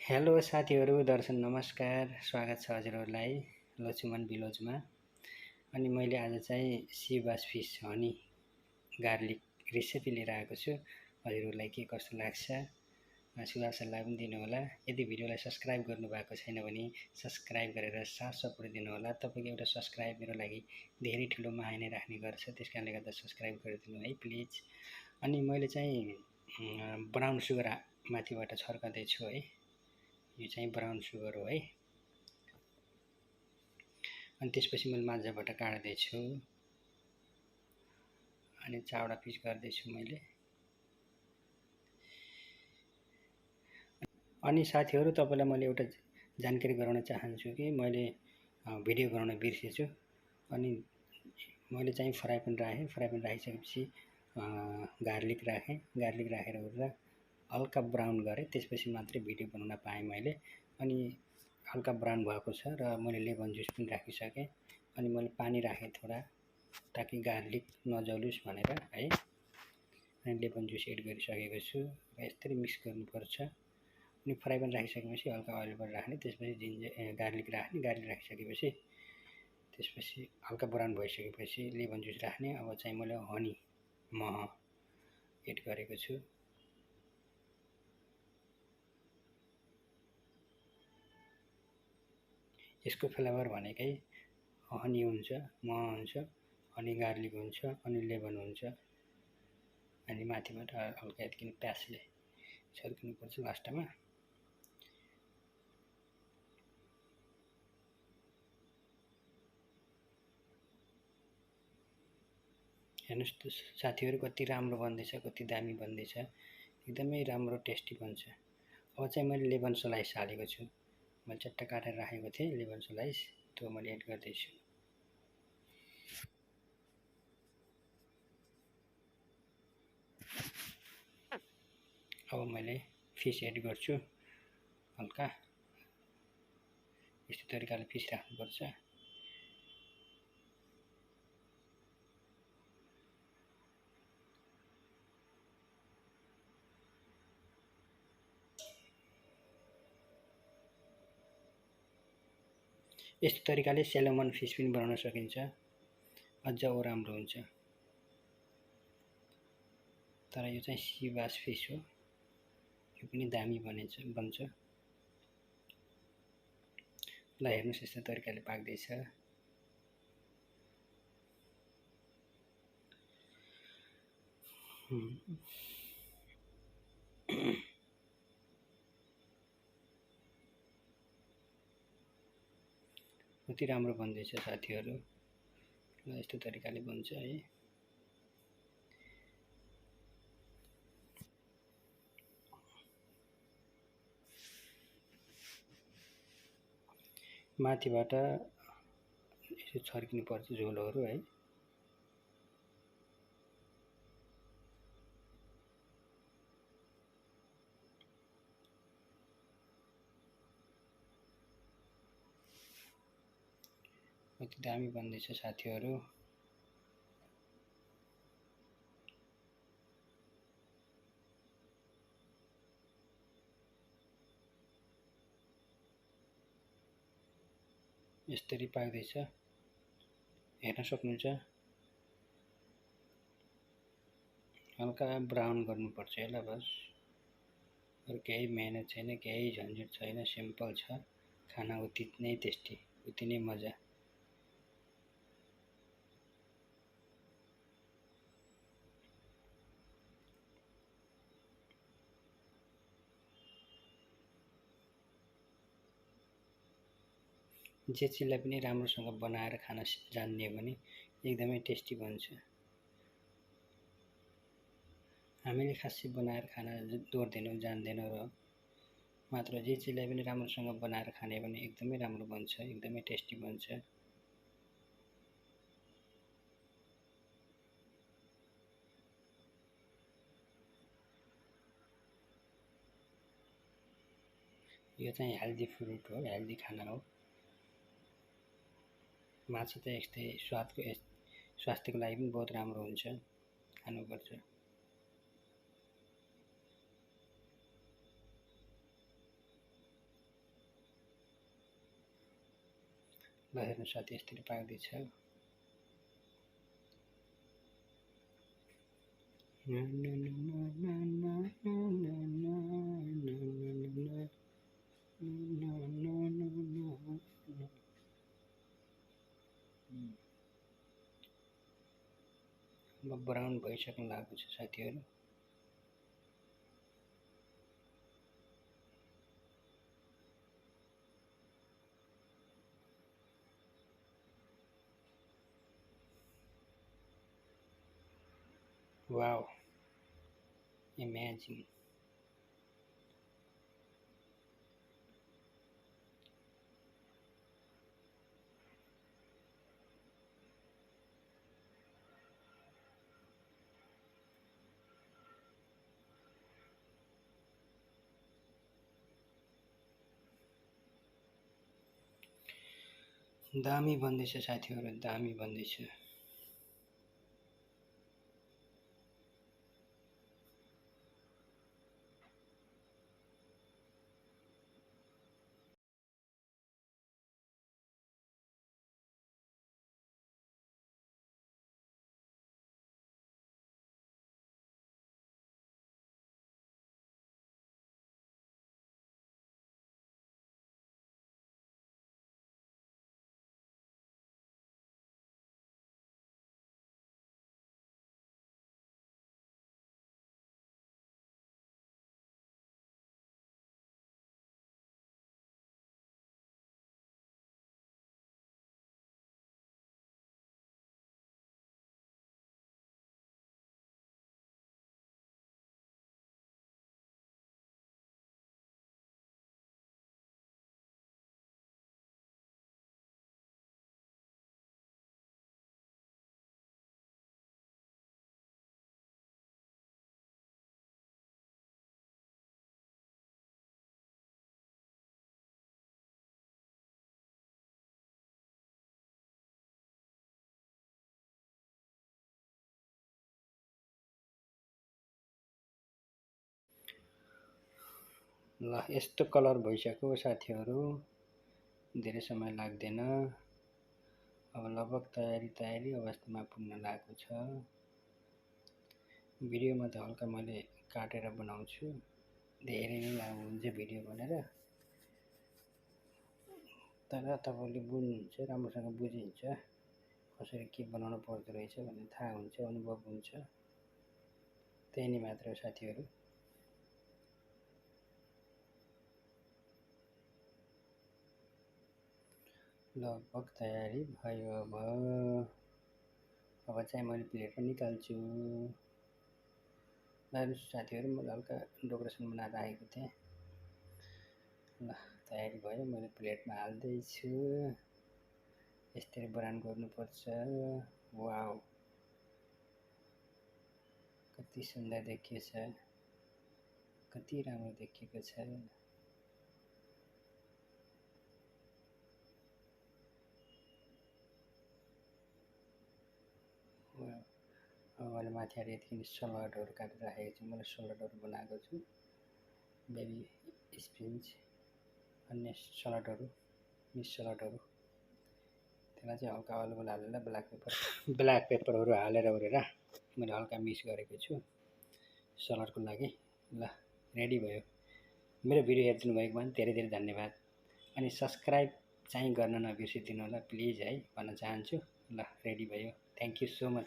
Hello साथीहरू, दर्शन नमस्कार। स्वागत छ हजुरहरूलाई लाक्सुमन भिलेजमा। अनि मैले आज चाहिँ सी बास फिस हनी गार्लिक रेसिपी लिएर आएको छु। हजुरहरूलाई के कस्तो लाग्छ सुझाव सल्लाह पनि दिनुहोला। यदि भिडियोलाई सब्सक्राइब गर्नुभएको छैन भने सब्सक्राइब गरेर साथ सपोर्ट दिनुहोला। तपाईँको एउटा सब्सक्राइब मेरो लागि धेरै ठुलो माया नै राख्ने गर्छ, त्यसकारणले गर्दा सब्सक्राइब गरिदिनु है प्लिज। अनि मैले चाहिँ ब्राउन सुगर माथिबाट छर्काउँदैछु है। यो चाहिँ ब्राउन सुगर हो है। अनि त्यसपछि मैले माझबाट काट्दैछु अनि चावडा पिस गर्दैछु मैले। अनि साथीहरू, तपाईलाई मैले एउटा जानकारी गराउन चाहन्छु कि मैले भिडियो बनाउन बिर्सेछु। अनि मैले चाहिँ फ्राई प्यान राखिसकेपछि गार्लिक राखेर उता हल्का ब्राउन गरेँ, त्यसपछि मात्रै भिडियो बनाउन पाएँ मैले। अनि हल्का ब्राउन भएको छ र मैले लेमन जुस पनि राखिसकेँ। अनि मैले पानी राखेँ थोडा, ताकि गार्लिक नजलोस् भनेर है। अनि लेमन जुस एड गरिसकेको छु र यसरी मिक्स गर्नुपर्छ। अनि फ्राई प्यान राखिसकेपछि हल्का अइलबाट राख्ने, त्यसपछि गार्लिक राखिसकेपछि त्यसपछि हल्का ब्राउन भइसकेपछि लेमन जुस राख्ने। अब चाहिँ मैले हनी मह एड गरेको छु। यसको फ्लेभर भनेकै हनी हुन्छ, मह हुन्छ, अनि गार्लिक हुन्छ, अनि लेमन हुन्छ। अनि माथिबाट हल्का यतिकिन प्याजले छर्किनुपर्छ लास्टमा। हेर्नुहोस् त साथीहरू, कति राम्रो बन्दैछ, कति दामी बन्दैछ, एकदमै राम्रो टेस्टी बन्छ। अब चाहिँ मैले लेमन स्लाइस हालेको छु। मैले चट्टा काटेर राखेको थिएँ लेमन स्लाइस, त्यो मैले एड गर्दैछु। अब मैले फिस एड गर्छु। हल्का यस्तो तरिकाले फिस राख्नुपर्छ। यस्तो तरिकाले सेलोमन फिस पनि बनाउन सकिन्छ, अझ राम्रो हुन्छ। तर यो चाहिँ सी बास फिस हो, यो पनि दामी बन्छ। ल हेर्नुहोस्, यस्तो तरिकाले पाक्दैछ। कति राम्रो बन्दैछ साथीहरू। ल यस्तो तरिकाले बन्छ है। माथिबाट यसो छर्किनुपर्छ झोलहरू है। कति दामी बन्दैछ साथीहरू। यसरी पाक्दैछ, हेर्न सक्नुहुन्छ। हल्का ब्राउन गर्नुपर्छ यसलाई, बस। अरू केही मेहनत छैन, केही झन्झट छैन, सिम्पल छ। खाना उति नै टेस्टी, उति नै मजा। जे चिजलाई पनि राम्रोसँग बनाएर खान जान्ने भने एकदमै टेस्टी बन्छ। हामीले खासै बनाएर खाना दोर्दैनौँ, जान्दैनौँ र मात्र जे चिजलाई पनि राम्रोसँग बनाएर खाने भने एकदमै राम्रो बन्छ, एकदमै टेस्टी बन्छ। यो चाहिँ हेल्दी फ्रुट हो, हेल्दी खाना हो। माछा त यस्तै स्वास्थ्यको लागि पनि बहुत राम्रो हुन्छ, खानुपर्छ। ल हेर्नु साथी यसरी पाक्दैछ। अब ब्राउन भइसक्न लागेको छ साथीहरु। Wow, imagine. दामी बन्दैछ साथीहरु, दामी बन्दैछ। ल यस्तो कलर भइसक्यो साथीहरु, धेरै समय लाग्दैन। अब लगभग तयारी अवस्थामा पुग्न लागेको छ। भिडियोमा त हल्का मैले काटेर बनाउँछु, धेरै नै लामो हुन्छ भिडियो भनेर, तर तपाईले बुझ्नुहुन्छ, राम्रोसँग बुझिन्छ कसरी के बनाउनु पर्दो रहेछ भन्ने थाहा हुन्छ, अनुभव हुन्छ। त्यही नै मात्र हो साथीहरु। लगभग तयारी भयो। अब चाहिँ मैले प्लेटमा निकाल्छु। ल साथीहरु, मैले हल्का डेकोरेसन बनाएर राखेको थिएँ। ल तयारी भयो, मैले प्लेटमा हाल्दैछु। यसरी ब्राउन गर्नुपर्छ। वाउ, कति सुन्दर देखिएछ, कति राम्रो देखिएको छ। अब मैले माथि यतिखेर सलाडहरु काटेर राखेको छु। मैले सलाडहरु बनाएको छु, बेबी स्पिन्च, अन्य सलाडहरु, मिक्स सलाडहरु। त्यसलाई चाहिँ हल्का अलिअलि हालेर ब्ल्याक पेपरहरु हालेर ओरेर मैले हल्का मिक्स गरेको छु सलाडको लागि। ल रेडी भयो। मेरो भिडियो हेरिदिनु भएकोमा धेरै धेरै धन्यवाद। अनि सब्स्क्राइब चाहिँ गर्न नबिर्सिदिनु होला प्लिज है, भन्न चाहन्छु। ल रेडी भयो। Thank you so much.